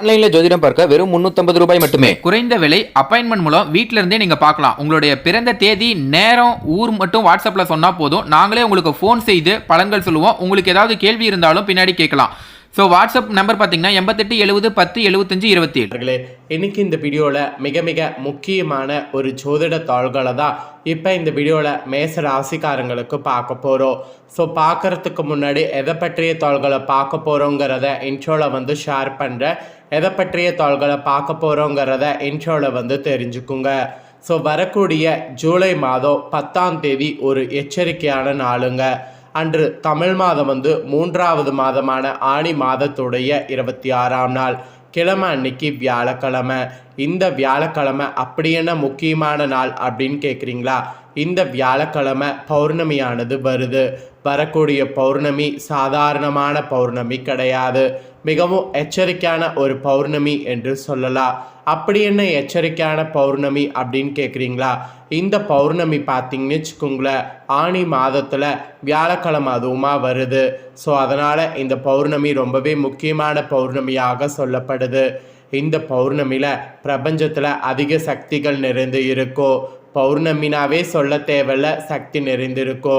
ஆன்லைன்ல ஜோதிடம் பார்க்க வெறும் 350 ரூபாய் மட்டுமே. குறைந்த விலை அப்பாயின்மெண்ட் மூலம் வீட்ல இருந்தே நீங்க பார்க்கலாம். உங்களுடைய பிறந்த தேதி, நேரம், ஊர் மட்டும் வாட்ஸ்அப்ல சொன்னா போதும். நாங்களே உங்களுக்கு ஃபோன் செய்து பலன்கள் சொல்லுவோம். உங்களுக்கு ஏதாவது கேள்வி இருந்தாலும் பின்னாடி கேட்கலாம். ஸோ வாட்ஸ்அப் நம்பர் பார்த்தீங்கன்னா 88 70 10 75 27. இன்னைக்கு இந்த வீடியோவில் மிக மிக முக்கியமான ஒரு ஜோதிட தாள்களை தான் இப்போ இந்த வீடியோவில் மேச ராசிக்காரங்களுக்கு பார்க்க போகிறோம். ஸோ பார்க்குறதுக்கு முன்னாடி எதை பற்றிய தாள்களை பார்க்க போகிறோங்கிறத இன்ட்ரோவில் ஷேர் பண்ணுறேன். எதை பற்றிய தாள்களை பார்க்க போகிறோங்கிறத இன்ட்ரோவில் தெரிஞ்சுக்குங்க. ஸோ வரக்கூடிய ஜூலை மாதம் 10ஆம் தேதி ஒரு எச்சரிக்கையான நாளுங்க. அன்று தமிழ் மாதம் 3வது மாதமான ஆனி மாதத்துடைய 26ஆம் நாள் கிழமை அன்னைக்கு வியாழக்கிழமை. இந்த வியாழக்கிழமை அப்படி என்ன முக்கியமான நாள் அப்படின்னு கேட்குறீங்களா? இந்த வியாழக்கிழமை பௌர்ணமியானது வருது. வரக்கூடிய பௌர்ணமி சாதாரணமான பௌர்ணமி கிடையாது, மிகவும் எச்சரிக்கையான ஒரு பௌர்ணமி என்று சொல்லலாம். அப்படி என்ன எச்சரிக்கையான பௌர்ணமி அப்படின்னு கேட்குறீங்களா? இந்த பௌர்ணமி பார்த்தீங்கன்னு வச்சுக்கோங்களேன், ஆனி மாதத்தில் வியாழக்கிழமை அதுவுமா வருது. ஸோ அதனால் இந்த பௌர்ணமி ரொம்பவே முக்கியமான பௌர்ணமியாக சொல்லப்படுது. இந்த பௌர்ணமியில் பிரபஞ்சத்தில் அதிக சக்திகள் நிறைந்து இருக்கோ. பௌர்ணமினாவே சொல்ல தேவையில்ல, சக்தி நிறைந்திருக்கோ.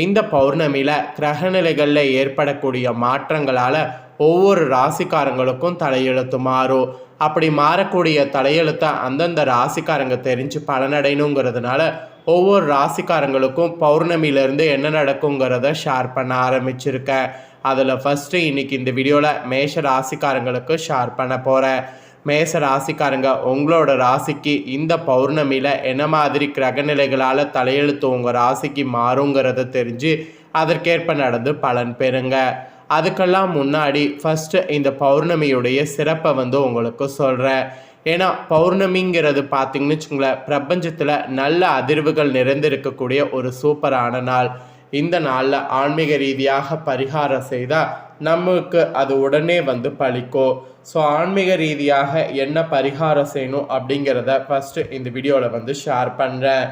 இந்த பௌர்ணமியில் கிரகநிலைகளில் ஏற்படக்கூடிய மாற்றங்களால் ஒவ்வொரு ராசிக்காரங்களுக்கும் தலையெழுத்து மாறும். அப்படி மாறக்கூடிய தலையெழுத்தை அந்தந்த ராசிக்காரங்க தெரிஞ்சு பலனடையணுங்கிறதுனால ஒவ்வொரு ராசிக்காரங்களுக்கும் பௌர்ணமியிலேருந்து என்ன நடக்குங்கிறத ஷேர் பண்ண ஆரம்பிச்சிருக்கேன். அதில் ஃபஸ்ட்டு இன்றைக்கி இந்த வீடியோவில் மேஷ ராசிக்காரங்களுக்கு ஷேர் பண்ண போகிறேன். மேஷ ராசிக்காரங்க உங்களோட ராசிக்கு இந்த பௌர்ணமியில் என்ன மாதிரி கிரகநிலைகளால் தலையெழுத்து உங்கள் ராசிக்கு மாறுங்கிறத தெரிஞ்சு அதற்கேற்ப நடந்து பலன் பெறுங்க. அதுக்கெல்லாம் முன்னாடி ஃபஸ்ட்டு இந்த பௌர்ணமியுடைய சிறப்பை உங்களுக்கு சொல்கிறேன். ஏன்னா பௌர்ணமிங்கிறது பார்த்திங்கன்னு வச்சுங்களேன், பிரபஞ்சத்தில் நல்ல அதிர்வுகள் நிறைந்திருக்கக்கூடிய ஒரு சூப்பரான நாள். இந்த நாளில் ஆன்மீக ரீதியாக பரிகாரம் செய்தால் நமக்கு அது உடனே பலிக்கும். ஸோ ஆன்மீக ரீதியாக என்ன பரிகாரம் செய்யணும் அப்படிங்கிறத ஃபஸ்ட்டு இந்த வீடியோவில் ஷேர் பண்ணுறேன்.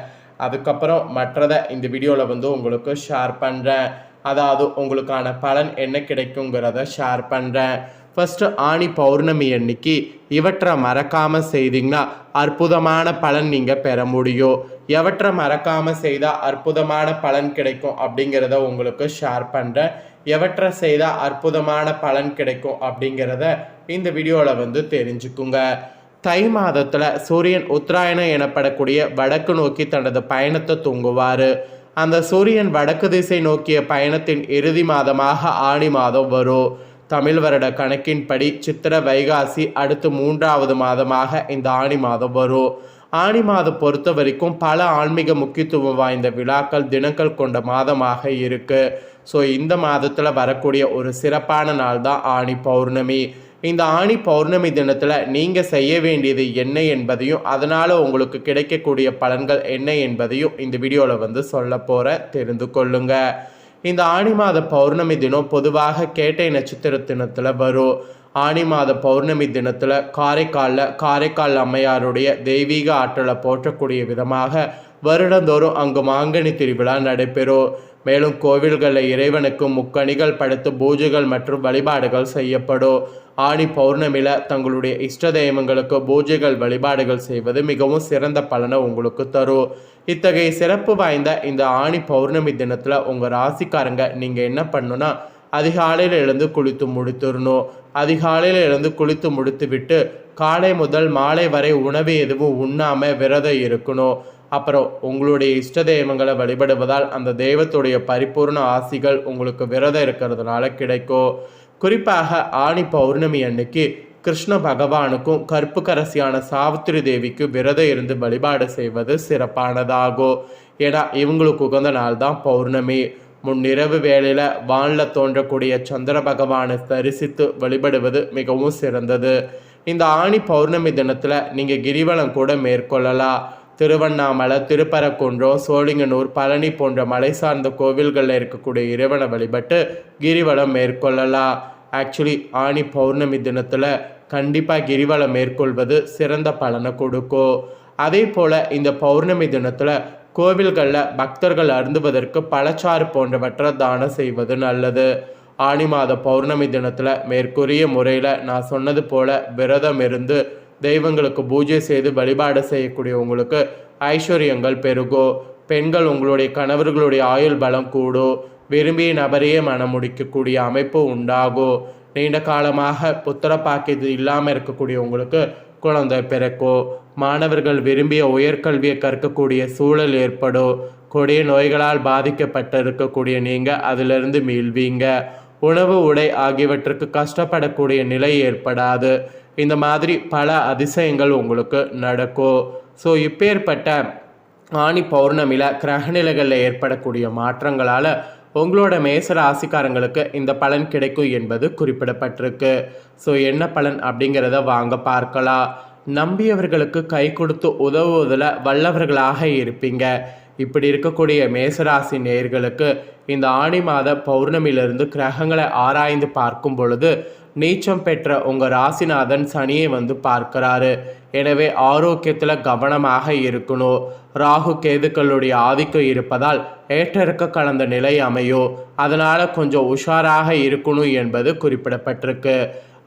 அதுக்கப்புறம் மற்றதை இந்த வீடியோவில் உங்களுக்கு ஷேர் பண்ணுறேன். அதாவது உங்களுக்கான பலன் என்ன கிடைக்குங்கிறத ஷேர் பண்ணுறேன். ஃபஸ்ட்டு ஆனி பௌர்ணமி அன்னைக்கு இவற்றை மறக்காமல் செய்தீங்கன்னா அற்புதமான பலன் நீங்கள் பெற முடியும். எவற்றை மறக்காமல் செய்தால் அற்புதமான பலன் கிடைக்கும் அப்படிங்கிறத உங்களுக்கு ஷேர் பண்ணுறேன். எவற்றை செய்தால் அற்புதமான பலன் கிடைக்கும் அப்படிங்கிறத இந்த வீடியோவில் தெரிஞ்சுக்குங்க. தை மாதத்தில் சூரியன் உத்தராயணம் எனப்படக்கூடிய வடக்கு நோக்கி தனது பயணத்தை தூங்குவார். அந்த சூரியன் வடக்கு திசை நோக்கிய பயணத்தின் இறுதி மாதமாக ஆனி மாதம் வரும். தமிழ் வருட கணக்கின்படி சித்திரை வைகாசி அடுத்து 3வது மாதமாக இந்த ஆனி மாதம் வரும். ஆனி மாதம் பொறுத்த வரைக்கும் பல ஆன்மீக முக்கியத்துவம் வாய்ந்த விழாக்கள் தினங்கள் கொண்ட மாதமாக இருக்குது. ஸோ இந்த மாதத்தில் வரக்கூடிய ஒரு சிறப்பான நாள் தான் ஆனி பௌர்ணமி. இந்த ஆனி பௌர்ணமி தினத்தில் நீங்கள் செய்ய வேண்டியது என்ன என்பதையும் அதனால் உங்களுக்கு கிடைக்கக்கூடிய பலன்கள் என்ன என்பதையும் இந்த வீடியோவில் சொல்ல போகிறேன், தெரிந்து கொள்ளுங்க. இந்த ஆனி மாத பௌர்ணமி தினம் பொதுவாக கேட்டை நட்சத்திர தினத்தில் வரும். ஆனி மாத பௌர்ணமி தினத்தில் காரைக்கால் அம்மையாருடைய தெய்வீக ஆற்றலை போற்றக்கூடிய விதமாக வருடந்தோறும் அங்கு மாங்கனி திருவிழா நடைபெறும். மேலும் கோவில்களில் இறைவனுக்கு முக்கணிகள் படைத்து பூஜைகள் மற்றும் வழிபாடுகள் செய்யப்படும். ஆனி பௌர்ணமியில் தங்களுடைய இஷ்ட தெய்வங்களுக்கு பூஜைகள் வழிபாடுகள் செய்வது மிகவும் சிறந்த பலனை உங்களுக்கு தரும். இத்தகைய சிறப்பு வாய்ந்த இந்த ஆனி பௌர்ணமி தினத்தில் உங்கள் ராசிக்காரங்க நீங்கள் என்ன பண்ணணுன்னா, அதிகாலையில் எழுந்து குளித்து முடித்துடணும். அதிகாலையில் எழுந்து குளித்து முடித்து விட்டு காலை முதல் மாலை வரை உணவு எதுவும் உண்ணாமல் விரதம் இருக்கணும். அப்புறம் உங்களுடைய இஷ்ட தெய்வங்களை வழிபடுவதால் அந்த தெய்வத்துடைய பரிபூர்ண ஆசிகள் உங்களுக்கு விரதம் இருக்கிறதுனால கிடைக்கும். குறிப்பாக ஆனி பௌர்ணமி அன்னைக்கு கிருஷ்ண பகவானுக்கும் கற்பு கரசியான சாவித்திரி தேவிக்கு விரதம் இருந்து வழிபாடு செய்வது சிறப்பானதாகும். ஏன்னா இவங்களுக்கு உகந்த நாள் தான் பௌர்ணமி. முன்னிரவு வேளையில் வானில் தோன்றக்கூடிய சந்திர பகவானை தரிசித்து வழிபடுவது மிகவும் சிறந்தது. இந்த ஆனி பௌர்ணமி தினத்தில் நீங்கள் கிரிவலம் கூட மேற்கொள்ளலாம். திருவண்ணாமலை, திருப்பரங்குன்றம், சோழிங்கநல்லூர், பழனி போன்ற மலை சார்ந்த கோவில்களில் இருக்கக்கூடிய இறைவனை வழிபட்டு கிரிவலம் மேற்கொள்ளலாம். ஆக்சுவலி ஆனி பௌர்ணமி தினத்தில் கண்டிப்பாக கிரிவலம் மேற்கொள்வது சிறந்த பலனை கொடுக்கும். அதே போல் இந்த பௌர்ணமி தினத்தில் கோவில்களில் பக்தர்கள் அருந்துவதற்கு பழச்சாறு போன்றவற்றை தானம் செய்வது நல்லது. ஆனி மாத பௌர்ணமி தினத்தில் மேற்கூறிய முறையில் நான் சொன்னது போல் விரதம் இருந்து தெய்வங்களுக்கு பூஜை செய்து வழிபாடு செய்யக்கூடிய உங்களுக்கு ஐஸ்வர்யங்கள் பெருகும். பெண்கள் உங்களுடைய கணவர்களுடைய ஆயுள் பலம் கூடும். விரும்பிய நபரையே மனம் முடிக்கக்கூடிய அமைப்பு உண்டாகும். நீண்ட காலமாக புத்திர பாக்கியது இல்லாமல் இருக்கக்கூடிய உங்களுக்கு குழந்தை பிறக்கும். மாணவர்கள் விரும்பிய உயர்கல்வியை கற்கக்கூடிய சூழல் ஏற்படும். கொடிய நோய்களால் பாதிக்கப்பட்டிருக்கக்கூடிய நீங்கள் அதிலிருந்து மீள்வீங்க. உணவு உடை ஆகியவற்றுக்கு கஷ்டப்படக்கூடிய நிலை ஏற்படாது. இந்த மாதிரி பல அதிசயங்கள் உங்களுக்கு நடக்கும். ஸோ இப்பேற்பட்ட ஆனி பௌர்ணமியில் கிரகநிலைகளில் ஏற்படக்கூடிய மாற்றங்களால் உங்களோட மேச ராசிக்காரங்களுக்கு இந்த பலன் கிடைக்கும் என்பது குறிப்பிடப்பட்டிருக்கு. ஸோ என்ன பலன் அப்படிங்கிறத வாங்க பார்க்கலாம். நம்பியவர்களுக்கு கை கொடுத்து உதவுவதில் வல்லவர்களாக இருப்பீங்க. இப்படி இருக்கக்கூடிய மேசராசி நேயர்களுக்கு இந்த ஆனி மாத பௌர்ணமியிலிருந்து கிரகங்களை ஆராய்ந்து பார்க்கும் பொழுது நீச்சம் பெற்ற உங்கள் ராசிநாதன் சனியை வந்து பார்க்கிறாரு. எனவே ஆரோக்கியத்தில் கவனமாக இருக்கணும். ராகு கேதுக்களுடைய ஆதிக்கம் இருப்பதால் ஏற்றிறக்க கலந்த நிலை அமையும். அதனால் கொஞ்சம் உஷாராக இருக்கணும் என்பது குறிப்பிடப்பட்டிருக்கு.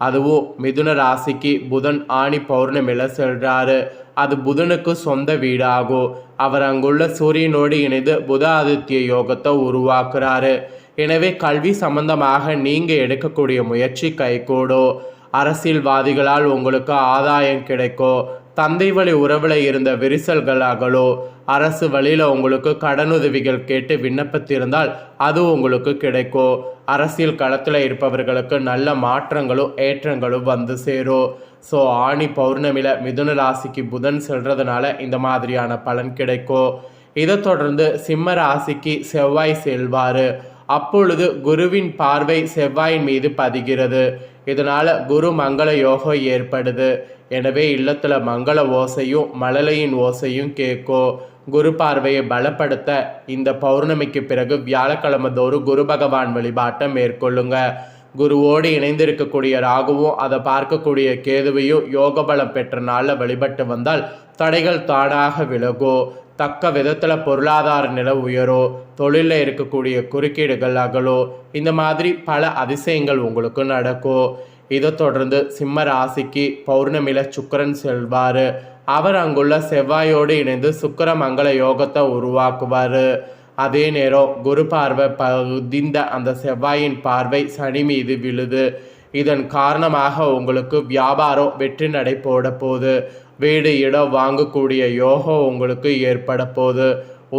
அதுவும் மிதுன ராசிக்கு புதன் ஆனி பௌர்ணமியில் செல்றாரு. அது புதனுக்கு சொந்த வீடாகும். அவர் அங்குள்ள சூரியனோடு இணைந்து புத ஆதித்ய யோகத்தை உருவாக்குறாரு. எனவே கல்வி சம்பந்தமாக நீங்கள் எடுக்கக்கூடிய முயற்சி கைகூடும். அரசியல்வாதிகளால் உங்களுக்கு ஆதாயம் கிடைக்கும். தந்தை வழி உறவில் இருந்த விரிசல்கள் அகலும். அரசு வழியில் உங்களுக்கு கடனுதவிகள் கேட்டு விண்ணப்பித்திருந்தால் அது உங்களுக்கு கிடைக்கும். அரசியல் களத்தில் இருப்பவர்களுக்கு நல்ல மாற்றங்களும் ஏற்றங்களும் வந்து சேரும். ஸோ ஆனி பௌர்ணமியில் மிதுன ராசிக்கு புதன் செல்றதுனால இந்த மாதிரியான பலன் கிடைக்கும். இதை தொடர்ந்து சிம்ம ராசிக்கு செவ்வாய் செல்வார். அப்பொழுது குருவின் பார்வை செவ்வாயின் மீது பதிகிறது. இதனால் குரு மங்கள யோகம் ஏற்படுது. எனவே இல்லத்தில் மங்கள ஓசையும் மழலையின் ஓசையும் கேட்கும். குரு பார்வையை பலப்படுத்த இந்த பௌர்ணமிக்கு பிறகு வியாழக்கிழமை தோறும் குரு பகவான் வழிபாட்டை மேற்கொள்ளுங்க. குருவோடு இணைந்திருக்கக்கூடிய ராகுவும் அதை பார்க்கக்கூடிய கேதுவையும் யோக பலம் பெற்ற நாளில் வழிபட்டு வந்தால் தடைகள் தானாக விலகும். தக்க விதத்தில் பொருளாதார நிலை உயரும். தொழிலில் இருக்கக்கூடிய குறுக்கீடுகள் அகலும். இந்த மாதிரி பல அதிசயங்கள் உங்களுக்கு நடக்கும். இதை தொடர்ந்து சிம்ம ராசிக்கு பௌர்ணமியில் சுக்கிரன் செல்வார். அவர் அங்குள்ள செவ்வாயோடு இணைந்து சுக்கிர மங்கள யோகத்தை உருவாக்குவார். அதே நேரம் குரு பார்வை பதிந்த அந்த செவ்வாயின் பார்வை சனி மீது விழுது. இதன் காரணமாக உங்களுக்கு வியாபாரம் வெற்றி நடை போட போகுது. வீடு இடம் வாங்கக்கூடிய யோகம் உங்களுக்கு ஏற்பட போகுது.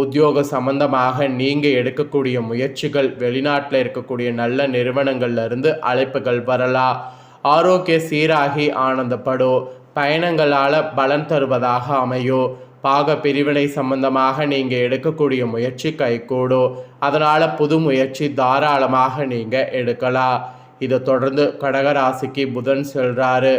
உத்தியோக சம்பந்தமாக நீங்கள் எடுக்கக்கூடிய முயற்சிகள் வெளிநாட்டில் இருக்கக்கூடிய நல்ல நிறுவனங்கள்லேருந்து அழைப்புகள் வரலாம். ஆரோக்கிய சீராகி ஆனந்தப்படும். பயணங்களால் பலன் தருவதாக அமையும். பாக பிரிவினை சம்பந்தமாக நீங்கள் எடுக்கக்கூடிய முயற்சி கைகூடும். அதனால் புது முயற்சி தாராளமாக நீங்கள் எடுக்கலாம். இதை தொடர்ந்து கடக ராசிக்கு புதன் செல்றாரு.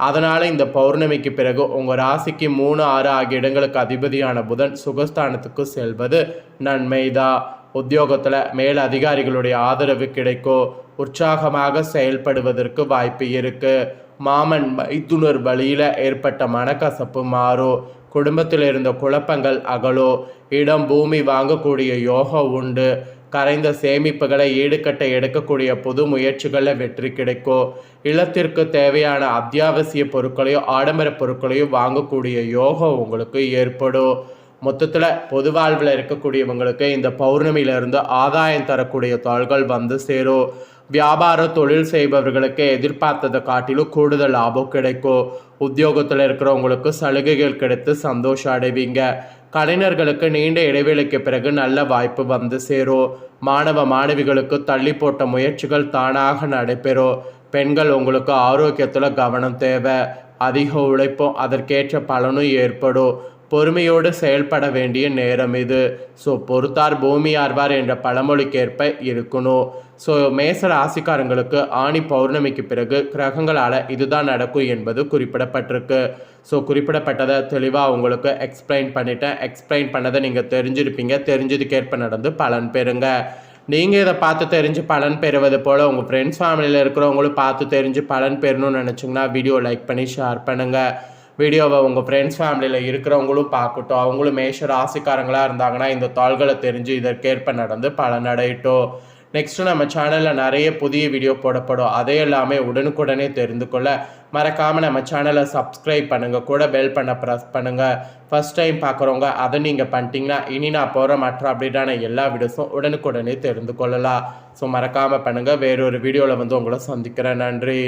அதனால் இந்த பௌர்ணமிக்கு பிறகு உங்கள் ராசிக்கு 3, 6 ஆகிய இடங்களுக்கு அதிபதியான புதன் சுகஸ்தானத்துக்கு செல்வது நன்மைதான். உத்தியோகத்தில் மேல் அதிகாரிகளுடைய ஆதரவு கிடைக்கும். உற்சாகமாக செயல்படுவதற்கு வாய்ப்பு இருக்குது. மாமன் மைத்துனர் வழியில் ஏற்பட்ட மனக்கசப்பு மாறும். குடும்பத்தில் இருந்த குழப்பங்கள் அகலோ. இடம் பூமி வாங்கக்கூடிய யோகம் உண்டு. கரைந்த சேமிப்புகளை ஈடுகட்ட எடுக்கக்கூடிய புது முயற்சிகளில் வெற்றி கிடைக்கும். இல்லத்திற்கு தேவையான அத்தியாவசிய பொருட்களையும் ஆடம்பர பொருட்களையும் வாங்கக்கூடிய யோகம் உங்களுக்கு ஏற்படும். மொத்தத்தில் பொது வாழ்வில் இருக்கக்கூடியவங்களுக்கு இந்த பௌர்ணமியிலிருந்து ஆதாயம் தரக்கூடிய தாள்கள் வந்து சேரும். வியாபார தொழில் செய்பவர்களுக்கு எதிர்பார்த்ததை காட்டிலும் கூடுதல் லாபம் கிடைக்கும். உத்தியோகத்தில் இருக்கிறவங்களுக்கு சலுகைகள் கிடைத்து சந்தோஷம் அடைவீங்க. கலைஞர்களுக்கு நீண்ட இடைவேளைக்கு பிறகு நல்ல வாய்ப்பு வந்து சேரும். மாணவ மாணவிகளுக்கு தள்ளி போட்ட முயற்சிகள் தானாக நடைபெறும். பெண்கள் உங்களுக்கு ஆரோக்கியத்தில் கவனம் தேவை. அதிக உழைப்பும் அதற்கேற்ற பலனும் ஏற்படும். பொறுமையோடு செயல்பட வேண்டிய நேரம் இது. ஸோ பொறுத்தார் பூமி ஆர்வார் என்ற பழமொழிக்கேற்ப இருக்கணும். ஸோ மேச ராசிக்காரங்களுக்கு ஆனி பௌர்ணமிக்கு பிறகு கிரகங்களால் இதுதான் நடக்கும் என்பது குறிப்பிடப்பட்டிருக்கு. ஸோ குறிப்பிடப்பட்டதை தெளிவாக உங்களுக்கு எக்ஸ்பிளைன் பண்ணிட்டேன். எக்ஸ்பிளைன் பண்ணதை நீங்கள் தெரிஞ்சிருப்பீங்க. தெரிஞ்சதுக்கேற்ப நடந்து பலன் பெறுங்க. நீங்கள் இதை பார்த்து தெரிஞ்சு பலன் பெறுவது போல் உங்கள் ஃப்ரெண்ட்ஸ் ஃபேமிலியில் இருக்கிறவங்களும் பார்த்து தெரிஞ்சு பலன் பெறணும்னு நினச்சிங்கன்னா வீடியோ லைக் பண்ணி ஷேர் பண்ணுங்கள். வீடியோவை உங்கள் ஃப்ரெண்ட்ஸ் ஃபேமிலியில் இருக்கிறவங்களும் பார்க்கட்டும். அவங்களும் மேஷ ராசிக்காரங்களாக இருந்தாங்கன்னா இந்த தாள்களை தெரிஞ்சு இதற்கேற்ப நடந்து பலனடையட்டும். நெக்ஸ்ட்டு நம்ம சேனலில் நிறைய புதிய வீடியோ போடப்படும். அதை எல்லாமே உடனுக்குடனே தெரிந்து கொள்ள மறக்காமல் நம்ம சேனலை சப்ஸ்கிரைப் பண்ணுங்கள், கூட பெல் பண்ண ப்ரெஸ் பண்ணுங்கள். ஃபஸ்ட் டைம் பார்க்குறவங்க அதை நீங்கள் பண்ணிட்டீங்கன்னா இனி நான் போகிற மற்ற அப்டேட்டான எல்லா வீடியோஸும் உடனுக்குடனே தெரிந்து கொள்ளலாம். ஸோ மறக்காமல் பண்ணுங்கள். வேறொரு வீடியோவில் வந்து உங்களை சந்திக்கிறேன். நன்றி.